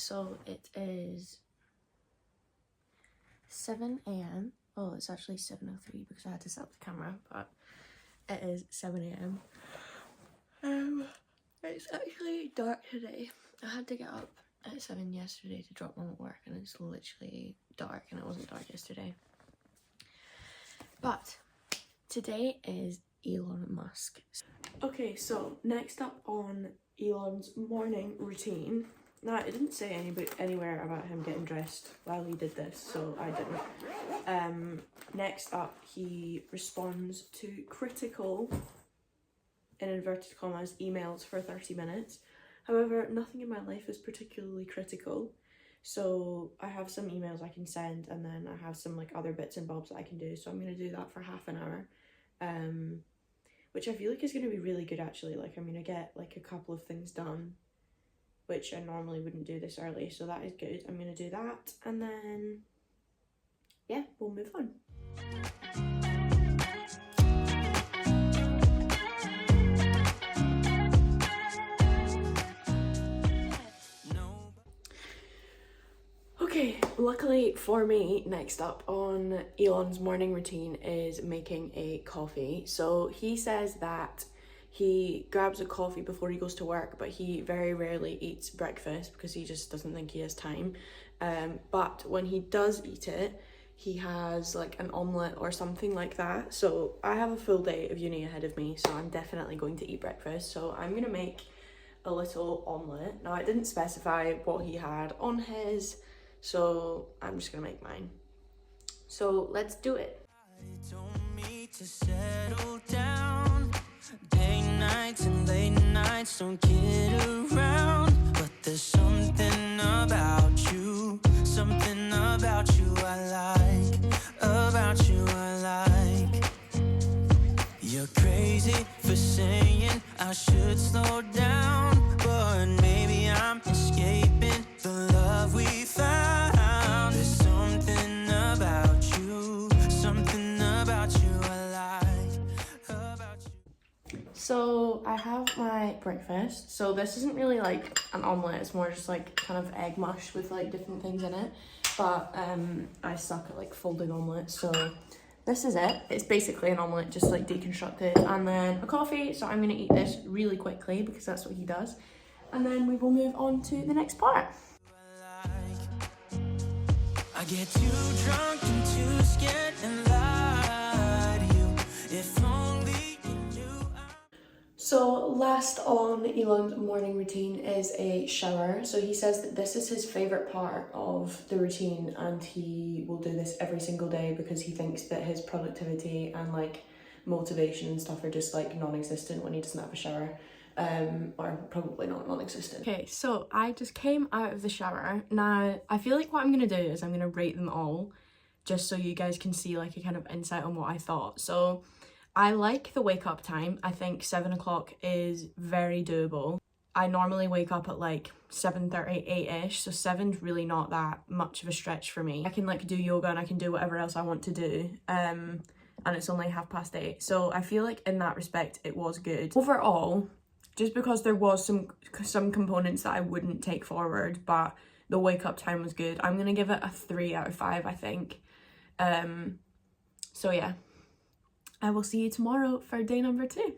So it is 7 a.m. Oh, it's actually 7:03 because I had to set up the camera, but it is 7 a.m. It's actually dark today. I had to get up at 7 yesterday to drop mum at work, and it's literally dark, and it wasn't dark yesterday. But today is Elon Musk. Okay, so next up on Elon's morning routine. Now, it didn't say anywhere about him getting dressed while he did this, so I didn't. Next up, he responds to critical, in inverted commas, emails for 30 minutes. However, nothing in my life is particularly critical, so I have some emails I can send, and then I have some like other bits and bobs that I can do, so I'm going to do that for half an hour, which I feel like is going to be really good actually. Like, I'm going to get like a couple of things done, which I normally wouldn't do this early, so that is good. I'm going to do that, and then yeah, we'll move on. Okay, luckily for me, next up on Elon's morning routine is making a coffee. So he says that he grabs a coffee before he goes to work, but he very rarely eats breakfast because he just doesn't think he has time. But when he does eat it, he has like an omelette or something like that. So I have a full day of uni ahead of me, so I'm definitely going to eat breakfast. So I'm gonna make a little omelette. Now, I didn't specify what he had on his, so I'm just gonna make mine. So let's do it. To settle down. Day nights and late nights don't get around, but there's something about you I like, about you I like. You're crazy for saying I should slow down, but maybe I'm escaping the love we found. There's something about you I like, about you. So I have my breakfast. So this isn't really like an omelette, it's more just like kind of egg mush with like different things in it. But I suck at like folding omelettes, so this is it. It's basically an omelette, just like deconstructed, and then a coffee. So I'm gonna eat this really quickly because that's what he does, and then we will move on to the next part. I get too drunk and too scared and lie to you. If only you knew. So last on Elon's morning routine is a shower. So he says that this is his favourite part of the routine, and he will do this every single day because he thinks that his productivity and like motivation and stuff are just like non-existent when he doesn't have a shower. Or probably not non-existent. Okay, so I just came out of the shower. Now, I feel like what I'm gonna do is I'm gonna rate them all just so you guys can see like a kind of insight on what I thought. So I like the wake up time. I think 7 o'clock is very doable. I normally wake up at like 7:30, 8-ish, so 7's really not that much of a stretch for me. I can like do yoga and I can do whatever else I want to do, and it's only 8:30, so I feel like in that respect it was good. Overall, just because there was some components that I wouldn't take forward, but the wake up time was good, I'm gonna give it a 3 out of 5, I think. So yeah. I will see you tomorrow for day number 2.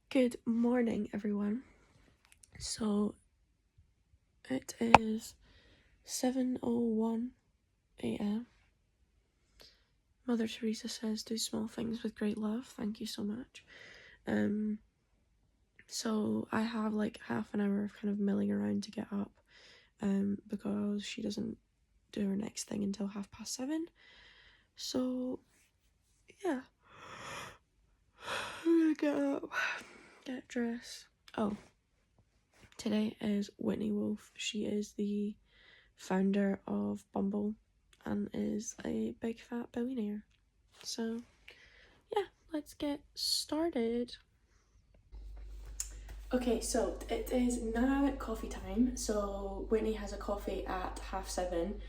Good morning, everyone. So it is 7:01 a.m. Mother Teresa says, do small things with great love. Thank you so much. So I have like half an hour of kind of milling around to get up, because she doesn't do her next thing until 7:30. So yeah, I'm gonna get up, get dressed. Oh, today is Whitney Wolfe. She is the founder of Bumble and is a big fat billionaire. So yeah, let's get started. Okay, so it is now coffee time. So Whitney has a coffee at 7:30,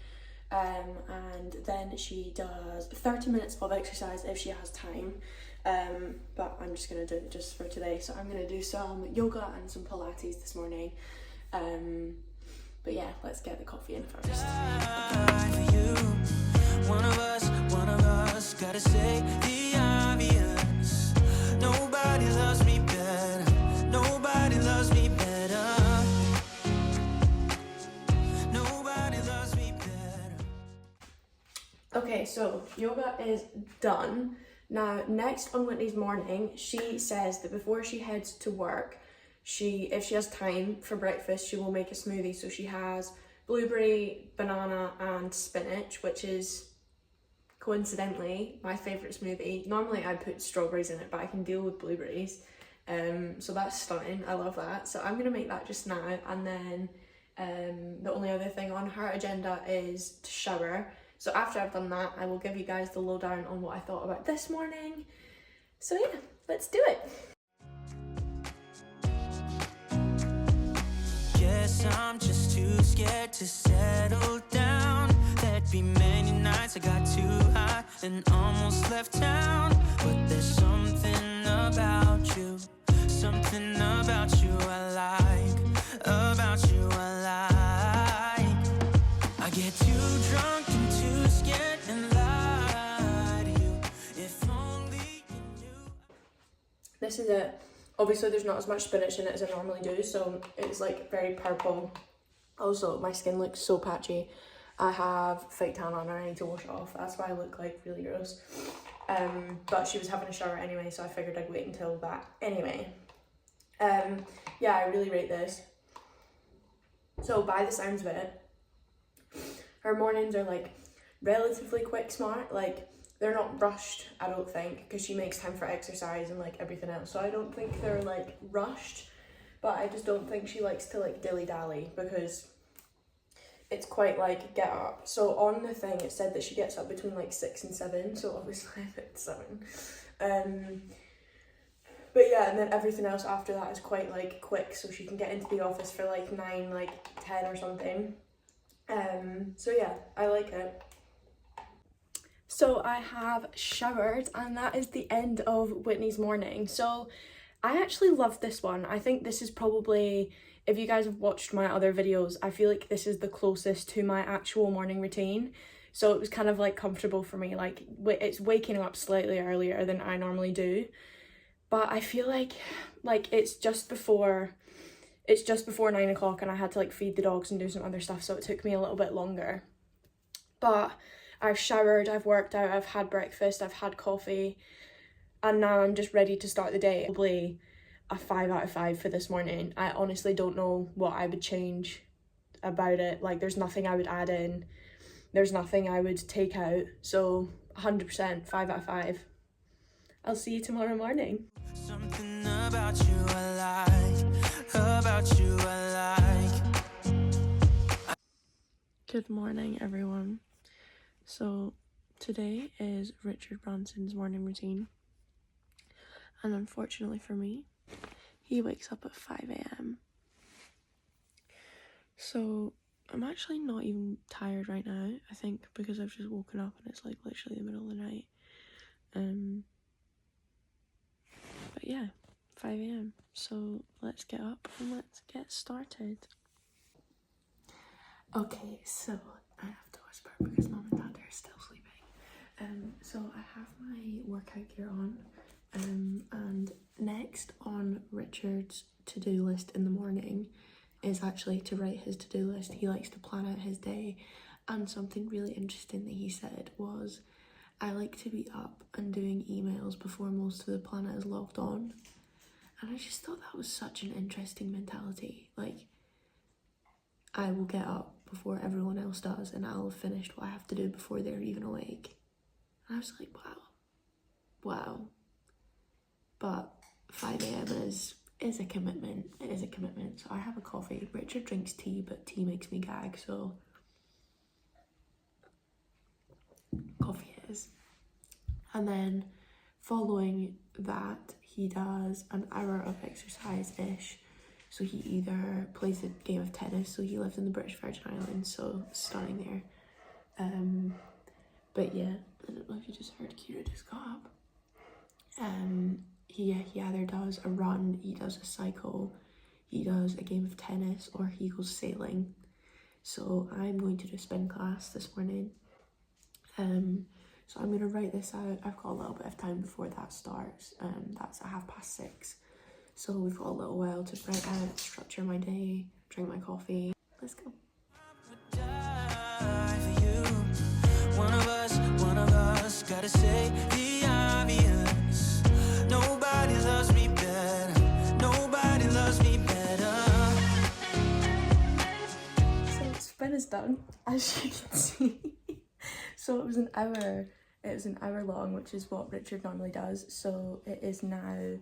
and then she does 30 minutes of exercise if she has time, but I'm just gonna do it just for today. So I'm gonna do some yoga and some Pilates this morning. But yeah, let's get the coffee in first. One of us gotta say the obvious. Nobody loves me better. Nobody loves me better. Nobody loves me better. Okay, so yoga is done. Now, next on Whitney's morning, she says that before she heads to work, if she has time for breakfast, she will make a smoothie. So she has blueberry, banana, and spinach, which is coincidentally my favourite smoothie. Normally I put strawberries in it, but I can deal with blueberries. So that's stunning. I love that. So I'm gonna make that just now, and then the only other thing on her agenda is to shower. So after I've done that, I will give you guys the lowdown on what I thought about this morning. So yeah, let's do it. Guess I'm just too scared to settle down. There'd be many nights I got too high and almost left town. But there's something about you I like, about you I like. I get too drunk and too scared and lie to you. If only you knew. This is it. Obviously there's not as much spinach in it as I normally do, so it's like very purple. Also, my skin looks so patchy. I have fake tan on and I need to wash it off. That's why I look like really gross. But she was having a shower anyway, so I figured I'd wait until that anyway. Yeah, I really rate this. So by the sounds of it, her mornings are like relatively quick smart. Like, they're not rushed, I don't think, because she makes time for exercise and like everything else. So I don't think they're like rushed, but I just don't think she likes to like dilly-dally, because it's quite like get up. So on the thing it said that she gets up between like 6 and 7, so obviously it's 7. But yeah, and then everything else after that is quite like quick, so she can get into the office for like 9, like 10 or something. So yeah, I like it. So I have showered, and that is the end of Whitney's morning. So I actually love this one. I think this is probably, if you guys have watched my other videos, I feel like this is the closest to my actual morning routine. So it was kind of like comfortable for me. Like, it's waking up slightly earlier than I normally do, but I feel like it's just before 9 o'clock, and I had to like feed the dogs and do some other stuff, so it took me a little bit longer. But I've showered, I've worked out, I've had breakfast, I've had coffee, and now I'm just ready to start the day. Probably a 5 out of 5 for this morning. I honestly don't know what I would change about it. Like, there's nothing I would add in, there's nothing I would take out. So 100% 5 out of 5. I'll see you tomorrow morning. Something about you I like, about you I like. Good morning, everyone. So today is Richard Branson's morning routine, and unfortunately for me, he wakes up at 5 a.m. So I'm actually not even tired right now, I think, because I've just woken up and it's like literally the middle of the night. But yeah, 5 a.m. So let's get up and let's get started. Okay, so I have to whisper because Mum and Dad are still sleeping. So I have my workout gear on, and next on Richard's to-do list in the morning is actually to write his to-do list. He likes to plan out his day, and something really interesting that he said was, I like to be up and doing emails before most of the planet is logged on. And I just thought that was such an interesting mentality. Like, I will get up before everyone else does, and I'll have finished what I have to do before they're even awake. And I was like, wow. But 5 a.m. is a commitment. It is a commitment. So I have a coffee. Richard drinks tea, but tea makes me gag, so coffee it is. And then following that, he does an hour of exercise-ish. So he either plays a game of tennis, so he lives in the British Virgin Islands, so starting there. But yeah, I don't know if you just heard Kira just got up. He either does a run, he does a cycle, he does a game of tennis, or he goes sailing. So I'm going to do spin class this morning. So I'm going to write this out. I've got a little bit of time before that starts. That's at 6:30. So we've got a little while to write out, structure my day, drink my coffee. Let's go. One of us gotta say the obvious. Nobody loves me better. Nobody loves me better. So spin is done, as you can see. So it was an hour long, which is what Richard normally does. So it is now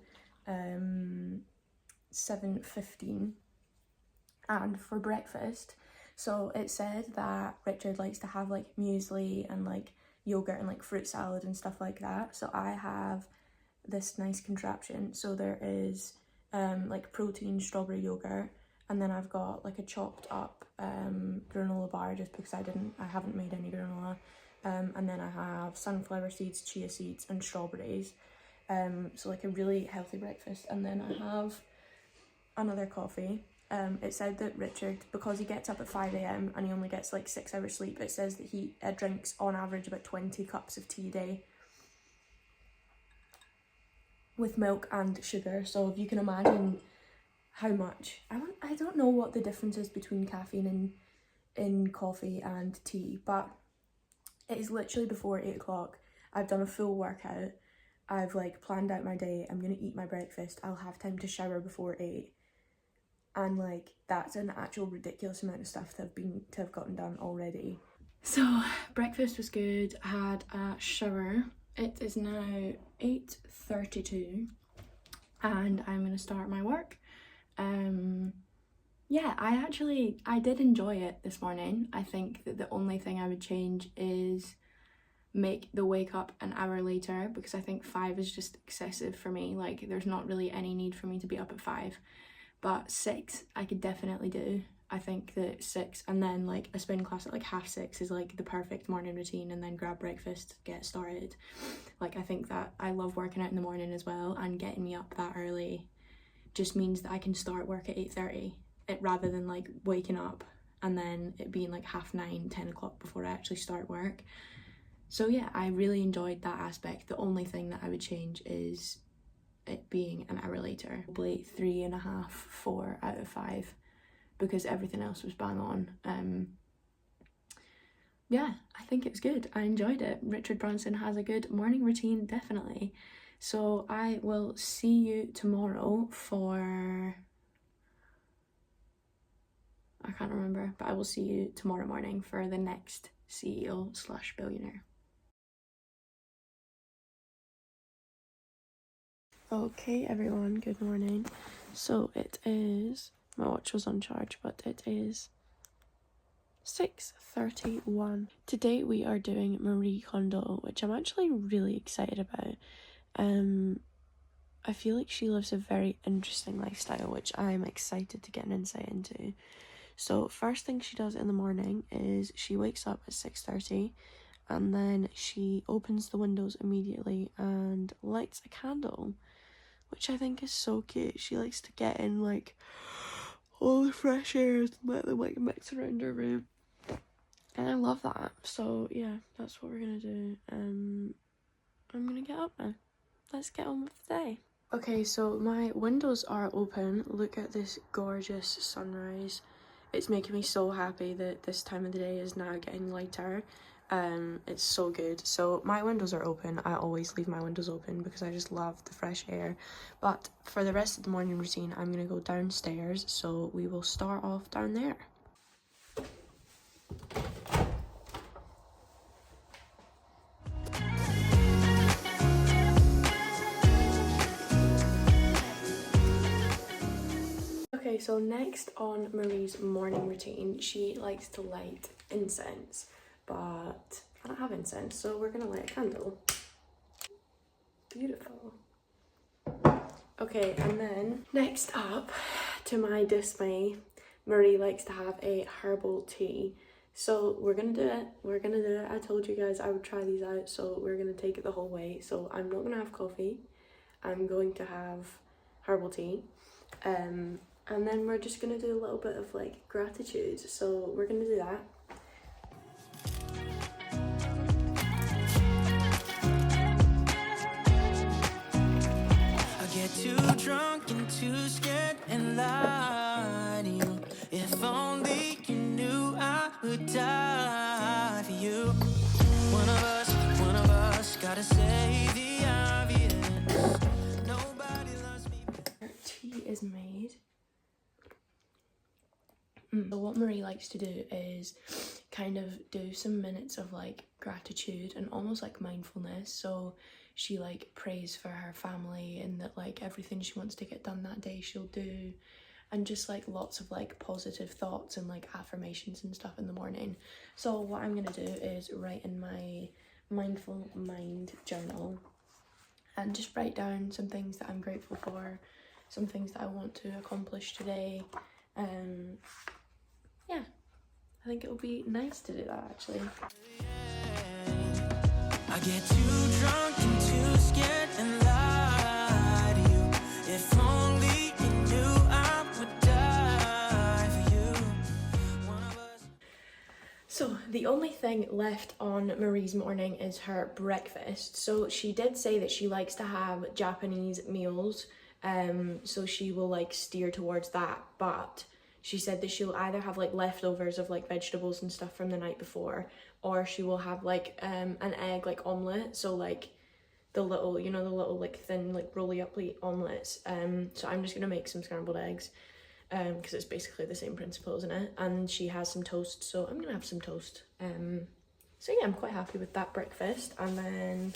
7:15, and for breakfast, so it said that Richard likes to have like muesli and like yogurt and like fruit salad and stuff like that. So I have this nice contraption. So there is like protein strawberry yogurt, and then I've got like a chopped up granola bar, just because I haven't made any granola. And then I have sunflower seeds, chia seeds, and strawberries. So like a really healthy breakfast. And then I have another coffee. It said that Richard, because he gets up at 5 a.m. and he only gets like 6 hours sleep, it says that he drinks on average about 20 cups of tea a day with milk and sugar. So if you can imagine how much, I don't know what the difference is between caffeine in coffee and tea, but it is literally before 8 o'clock. I've done a full workout. I've like planned out my day. I'm gonna eat my breakfast. I'll have time to shower before 8. And like that's an actual ridiculous amount of stuff to have gotten done already. So breakfast was good. I had a shower. It is now 8:32 and I'm gonna start my work. Yeah, I did enjoy it this morning. I think that the only thing I would change is make the wake up an hour later, because I think 5 is just excessive for me. Like there's not really any need for me to be up at 5. But 6 I could definitely do. I think that 6 and then like a spin class at like 6:30 is like the perfect morning routine, and then grab breakfast, get started. Like I think that I love working out in the morning as well, and getting me up that early just means that I can start work at 8:30. Rather than like waking up and then it being like 9:30, 10 o'clock before I actually start work. So yeah, I really enjoyed that aspect. The only thing that I would change is it being an hour later. Probably 3.5, 4 out of 5, because everything else was bang on. Yeah, I think it was good. I enjoyed it. Richard Branson has a good morning routine, definitely. So I will see you tomorrow for... I can't remember, but I will see you tomorrow morning for the next CEO/billionaire. Okay everyone, good morning. So it is, my watch was on charge, but it is 6:31. Today we are doing Marie Kondo, which I'm actually really excited about. I feel like she lives a very interesting lifestyle, which I'm excited to get an insight into. So first thing she does in the morning is she wakes up at 6:30 and then she opens the windows immediately and lights a candle, which I think is so cute. She likes to get in like all the fresh air and let them like mix around her room. And I love that. So yeah, that's what we're gonna do. I'm gonna get up now. Let's get on with the day. Okay, so my windows are open. Look at this gorgeous sunrise. It's making me so happy that this time of the day is now getting lighter. It's so good. So my windows are open. I always leave my windows open because I just love the fresh air. But for the rest of the morning routine, I'm gonna go downstairs. So we will start off down there. Okay, so next on Marie's morning routine, she likes to light incense, but I don't have incense, so we're gonna light a candle. Beautiful. Okay, and then next up, to my dismay, Marie likes to have a herbal tea. So we're gonna do it. I told you guys I would try these out, so we're gonna take it the whole way. So I'm not gonna have coffee. I'm going to have herbal tea. And then we're just gonna do a little bit of like gratitude. So we're gonna do that. I get too drunk and too scared and lie to you. If only you knew I would die for you. One of us gotta say the obvious. Nobody loves me better. Tea is made. So what Marie likes to do is kind of do some minutes of like gratitude and almost like mindfulness. So she like prays for her family and that like everything she wants to get done that day she'll do, and just like lots of like positive thoughts and like affirmations and stuff in the morning. So what I'm gonna do is write in my mindful mind journal and just write down some things that I'm grateful for, some things that I want to accomplish today. Yeah, I think it would be nice to do that actually. I get too drunk and too scared and lie to you. If only you knew I would die for you. One of us. So the only thing left on Marie's morning is her breakfast. So she did say that she likes to have Japanese meals, so she will like steer towards that, but she said that she'll either have like leftovers of like vegetables and stuff from the night before, or she will have like an egg like omelette, so like the little, you know, the little like thin like rolly up omelets. So I'm just gonna make some scrambled eggs because it's basically the same principle, isn't it? And she has some toast, so I'm gonna have some toast. So yeah, I'm quite happy with that breakfast, and then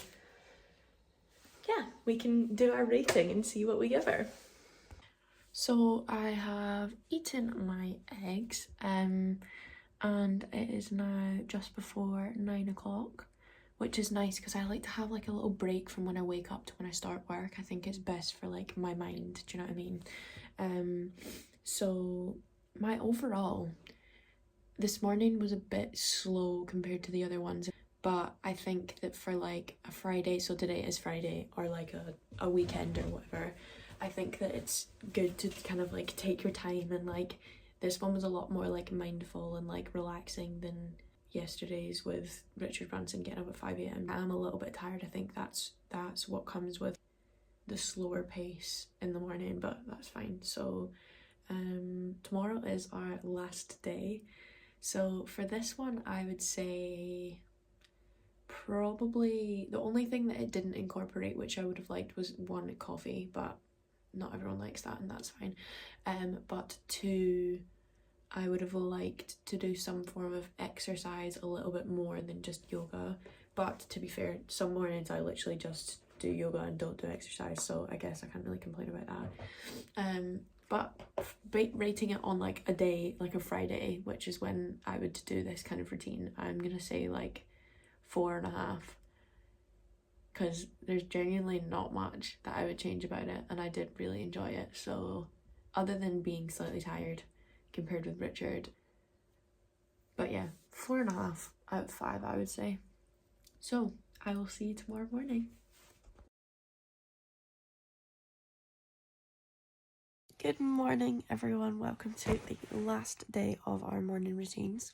yeah, we can do our rating and see what we give her. So I have eaten my eggs, and it is now just before 9 o'clock, which is nice because I like to have like a little break from when I wake up to when I start work. I think it's best for like my mind, do you know what I mean? So my overall, this morning was a bit slow compared to the other ones, but I think that for like a Friday, so today is Friday, or like a weekend or whatever, I think that it's good to kind of like take your time, and like this one was a lot more like mindful and like relaxing than yesterday's with Richard Branson getting up at 5 a.m. I'm a little bit tired. I think that's what comes with the slower pace in the morning, but that's fine. So tomorrow is our last day. So for this one, I would say probably the only thing that it didn't incorporate, which I would have liked, was one, coffee, but not everyone likes that, and that's fine. But two, I would have liked to do some form of exercise a little bit more than just yoga. But to be fair, some mornings I literally just do yoga and don't do exercise, so I guess I can't really complain about that. But rating it on like a day, like a Friday, which is when I would do this kind of routine, I'm gonna say like 4.5, because there's genuinely not much that I would change about it, and I did really enjoy it. So other than being slightly tired compared with Richard, but yeah, 4.5 out of 5 I would say. So I will see you tomorrow morning. Good morning everyone, welcome to the last day of our morning routines.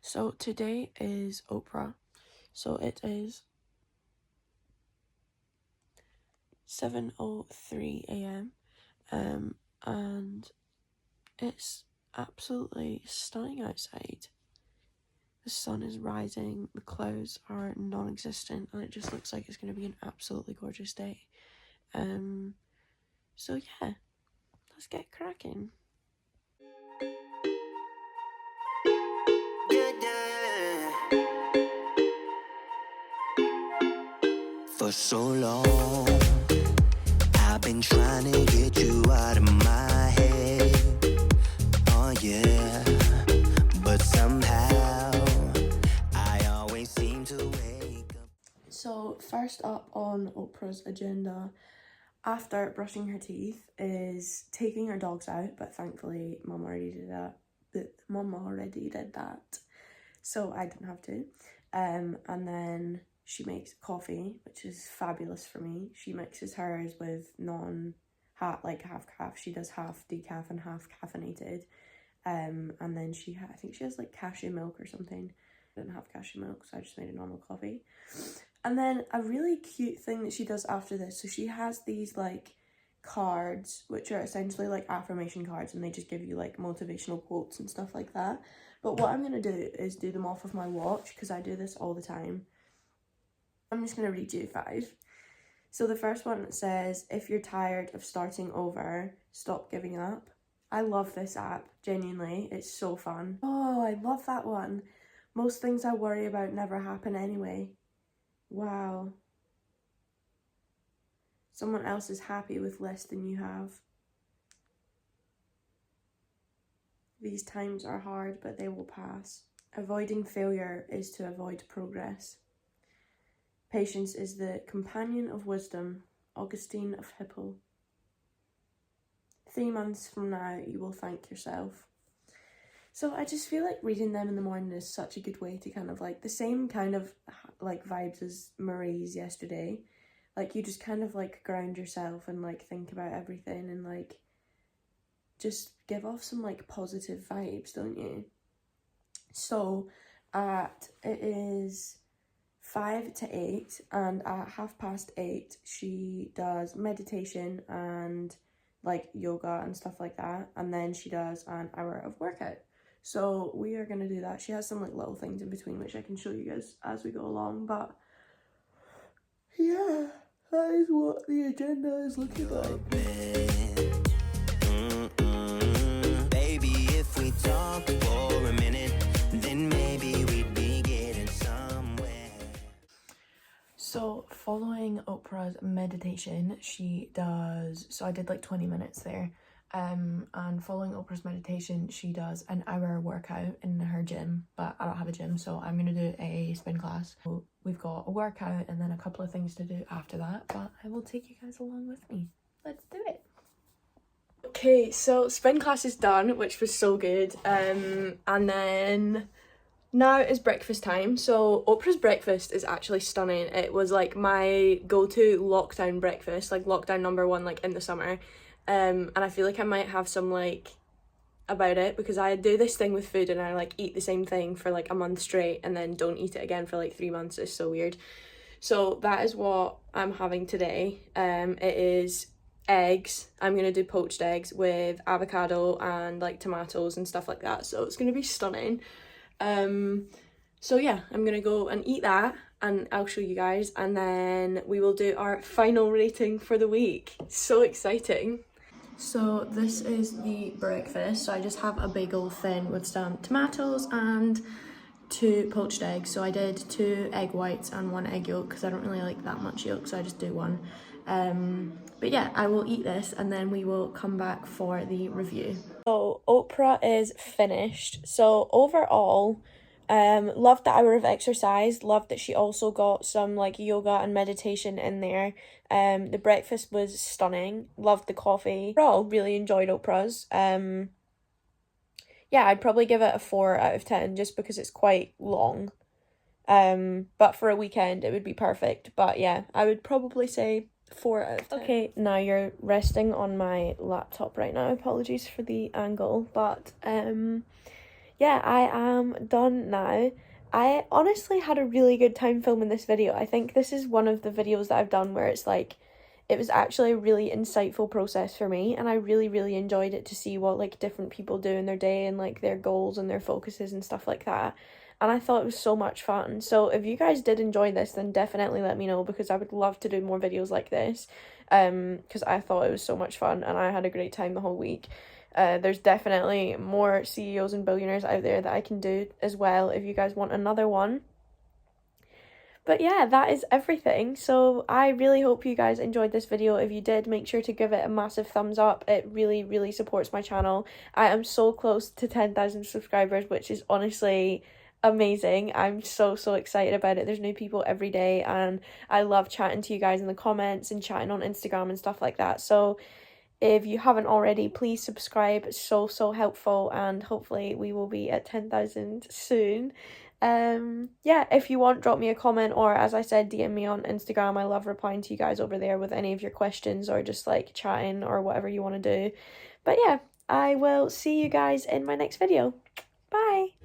So today is Oprah, so it is 7:03 a.m. And it's absolutely stunning outside. The sun is rising, the clouds are non-existent, and it just looks like it's going to be an absolutely gorgeous day. So yeah, let's get cracking. For so long, I've been trying to get you out of my head. Oh yeah, but somehow I always seem to wake up. So first up on Oprah's agenda after brushing her teeth is taking her dogs out, but thankfully Mum already did that. So I didn't have to. And then she makes coffee, which is fabulous for me. She mixes hers with half calf. She does half decaf and half caffeinated. And then I think she has like cashew milk or something. I didn't have cashew milk, so I just made a normal coffee. And then a really cute thing that she does after this, so she has these like cards, which are essentially like affirmation cards, and they just give you like motivational quotes and stuff like that. But what I'm gonna do is do them off of my watch, because I do this all the time. I'm just gonna read you 5. So the first one says, if you're tired of starting over, stop giving up. I love this app, genuinely, it's so fun. Oh, I love that one. Most things I worry about never happen anyway. Wow. Someone else is happy with less than you have. These times are hard, but they will pass. Avoiding failure is to avoid progress. Patience is the companion of wisdom. Augustine of Hippo. 3 months from now, you will thank yourself. So I just feel like reading them in the morning is such a good way to kind of like, the same kind of like vibes as Marie's yesterday. Like, you just kind of like ground yourself and like think about everything and like just give off some like positive vibes, don't you? So it is 5 to 8, and at 8:30 she does meditation and like yoga and stuff like that, and then she does an hour of workout. So we are going to do that. She has some like little things in between which I can show you guys as we go along, but yeah, that is what the agenda is looking like. Baby, if we talk for a minute, then maybe we'd be getting somewhere. So following Oprah's meditation, so I did like 20 minutes there. And following Oprah's meditation, she does an hour workout in her gym, but I don't have a gym, so I'm gonna do a spin class. So we've got a workout and then a couple of things to do after that, but I will take you guys along with me. Let's do it. Okay, so spin class is done, which was so good. And then now is breakfast time. So Oprah's breakfast is actually stunning. It was like my go-to lockdown breakfast, like lockdown number 1, like in the summer. And I feel like I might have some like about it, because I do this thing with food and I like eat the same thing for like a month straight and then don't eat it again for like 3 months. It's so weird. So that is what I'm having today. It is eggs. I'm gonna do poached eggs with avocado and like tomatoes and stuff like that, so it's gonna be stunning. So yeah, I'm gonna go and eat that and I'll show you guys, and then we will do our final rating for the week. So exciting. So this is the breakfast. So I just have a bagel thin with some tomatoes and 2 poached eggs. So I did 2 egg whites and 1 egg yolk, because I don't really like that much yolk, so I just do 1. But yeah, I will eat this and then we will come back for the review. So Oprah is finished. So overall, loved the hour of exercise, loved that she also got some like yoga and meditation in there. The breakfast was stunning, loved the coffee. Overall, really enjoyed Oprah's. Yeah, I'd probably give it a 4 out of 10 just because it's quite long. But for a weekend it would be perfect. But yeah, I would probably say 4 out of 10. Okay, now you're resting on my laptop right now. Apologies for the angle, but yeah, I am done now. I honestly had a really good time filming this video. I think this is one of the videos that I've done where it's like, it was actually a really insightful process for me, and I really, really enjoyed it to see what like different people do in their day and like their goals and their focuses and stuff like that. And I thought it was so much fun. So if you guys did enjoy this, then definitely let me know, because I would love to do more videos like this, because I thought it was so much fun and I had a great time the whole week. There's definitely more CEOs and billionaires out there that I can do as well if you guys want another one. But yeah, that is everything. So I really hope you guys enjoyed this video. If you did, make sure to give it a massive thumbs up. It really, really supports my channel. I am so close to 10,000 subscribers, which is honestly amazing. I'm so excited about it. There's new people every day and I love chatting to you guys in the comments and chatting on Instagram and stuff like that. So if you haven't already, please subscribe. It's so helpful, and hopefully we will be at 10,000 soon. Yeah, if you want, drop me a comment, or as I said, DM me on Instagram. I love replying to you guys over there with any of your questions or just like chatting or whatever you want to do. But yeah, I will see you guys in my next video. Bye!